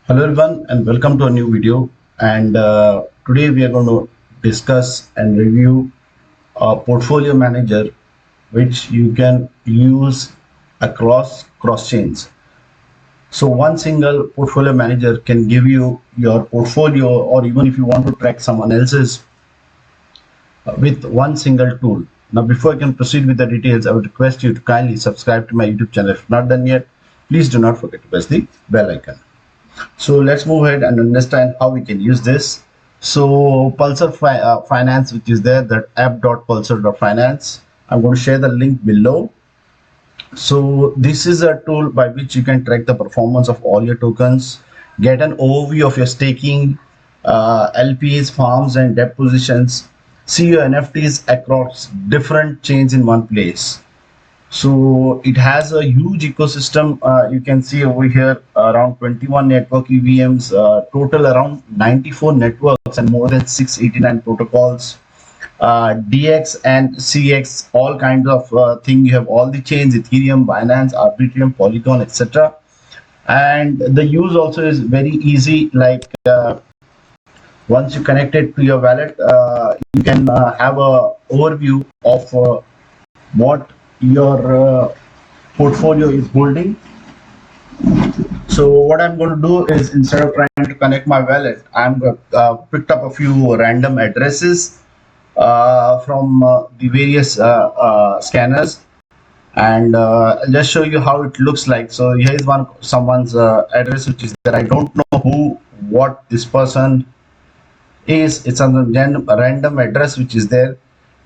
Hello everyone and welcome to a new video, and today we are going to discuss and review a portfolio manager which you can use across cross chains. So one single portfolio manager can give you your portfolio, or even if you want to track someone else's with one single tool. Now before I can proceed with the details, I would request you to kindly subscribe to my YouTube channel. If not done yet, please do not forget to press the bell icon. So let's move ahead and understand how we can use this. So Pulsar Finance, which is there, that app.pulsar.finance. I'm going to share the link below. So this is a tool by which you can track the performance of all your tokens, get an overview of your staking, LPs, farms, and debt positions, see your NFTs across different chains in one place. So it has a huge ecosystem. You can see over here around 21 network EVMs, total around 94 networks and more than 689 protocols. DX and CX, all kinds of thing. You have all the chains: Ethereum, Binance, Arbitrum, Polygon, etc. And the use also is very easy. Like once you connect it to your wallet, you can have a overview of what your portfolio is holding. So what I'm going to do is, instead of trying to connect my wallet, I'm picked up a few random addresses from the various scanners, and I'll just show you how it looks like. So here is someone's address which is there. I don't know what this person is. It's a random address which is there.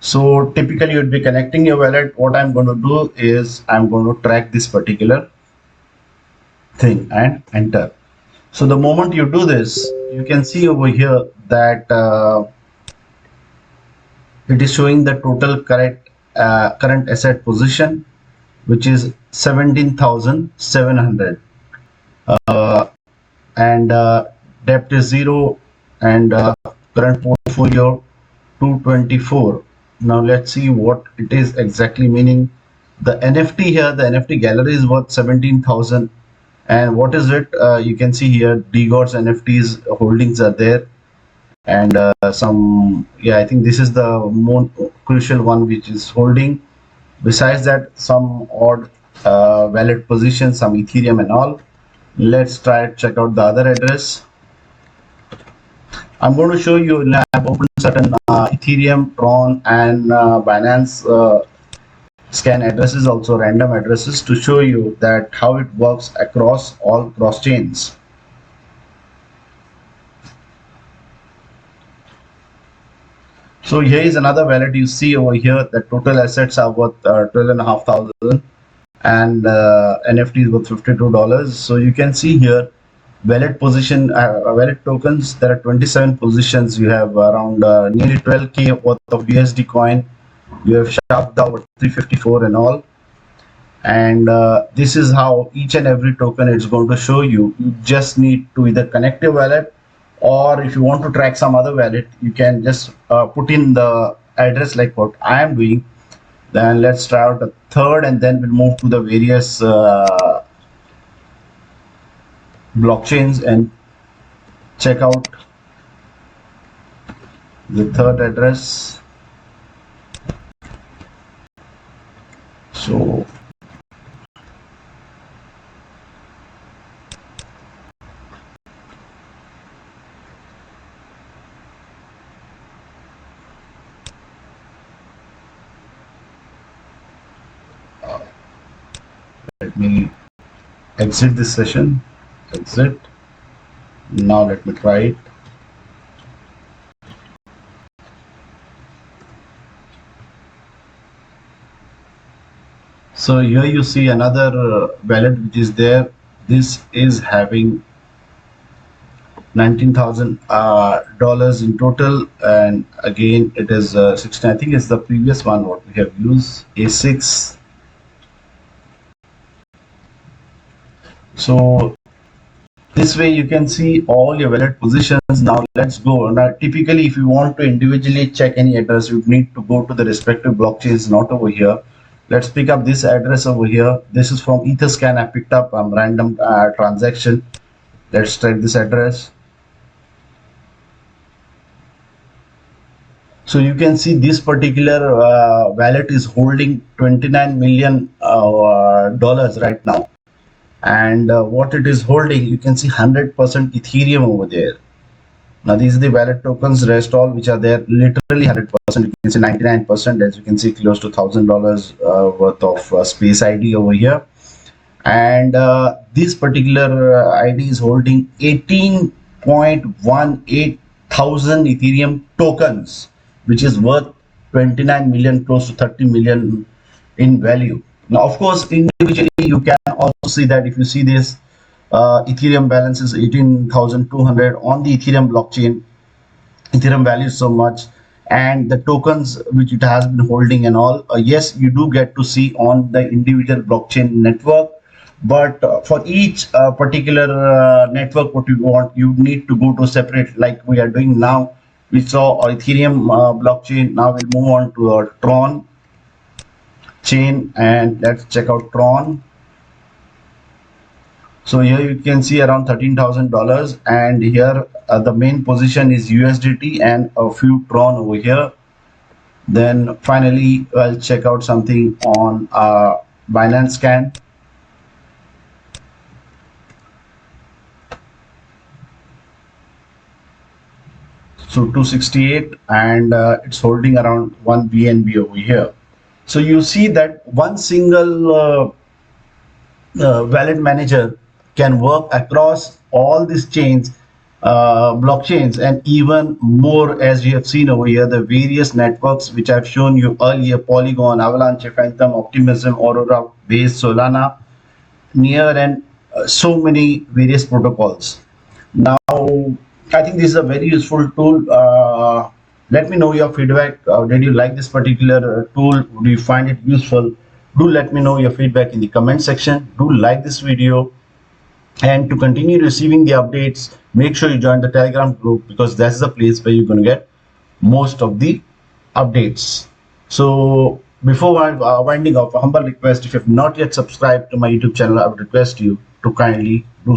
So typically you'd be connecting your wallet. What I'm going to do is I'm going to track this particular thing and enter. So the moment you do this, you can see over here that it is showing the total current asset position, which is 17,700, and debt is 0, and current portfolio 224. Now let's see what it is exactly meaning. The NFT here, the NFT gallery is worth 17,000. And what is it? You can see here DGOD's NFTs holdings are there, and I think this is the more crucial one which is holding. Besides that, some odd wallet positions, some Ethereum and all. Let's try to check out the other address. I'm going to show you. I've opened certain Ethereum, Tron, and Binance scan addresses, also random addresses, to show you that how it works across all cross chains. So here is another wallet. You see over here that total assets are worth 12,500, and NFT is worth $52. So you can see here wallet position, wallet tokens. There are 27 positions. You have around nearly 12k worth of USD coin. You have sharp DAO 354 and all. And this is how each and every token is going to show you. You just need to either connect your wallet, or if you want to track some other wallet, you can just put in the address like what I am doing. Then let's try out the third, and then we'll move to the various blockchains and check out the third address. So let me exit this session. Exit. Now let me try it. So here you see another wallet which is there. This is having $19,000 in total, and again it is 16. I think it's the previous one what we have used, A6. So this way you can see all your wallet positions. Now let's go. Now typically if you want to individually check any address, you need to go to the respective blockchains, not over here. Let's pick up this address over here. This is from Etherscan. I picked up random transaction Let's type this address. So you can see this particular wallet is holding 29 million dollars right now. And what it is holding, you can see 100% Ethereum over there. Now these are the wallet tokens, rest all which are there, literally 100%. You can see 99%, as you can see, close to $1,000 worth of space ID over here. And this particular ID is holding 18.18 thousand Ethereum tokens, which is worth 29 million, close to 30 million in value. Now, of course, individually you can also see that if you see this Ethereum balance is 18,200 on the Ethereum blockchain. Ethereum values so much, and the tokens which it has been holding and all, yes, you do get to see on the individual blockchain network, but for each particular network what you want, you need to go to separate, like we are doing now. We saw Ethereum blockchain. Now we'll move on to our Tron chain, and let's check out Tron. So here you can see around $13,000, and here the main position is USDT and a few Tron over here. Then finally I'll check out something on Binance Scan. So 268, and it's holding around 1 BNB over here. So you see that one single wallet manager can work across all these chains, blockchains, and even more, as you have seen over here, the various networks which I've shown you earlier: Polygon, Avalanche, Phantom, Optimism, Aurora, Base, Solana, Near, and so many various protocols. Now, I think this is a very useful tool. Let me know your feedback. Did you like this particular tool? Do you find it useful? Do let me know your feedback in the comment section. Do like this video. And to continue receiving the updates, make sure you join the Telegram group, because that's the place where you're going to get most of the updates. So before winding up, a humble request: if you have not yet subscribed to my YouTube channel, I would request you to kindly do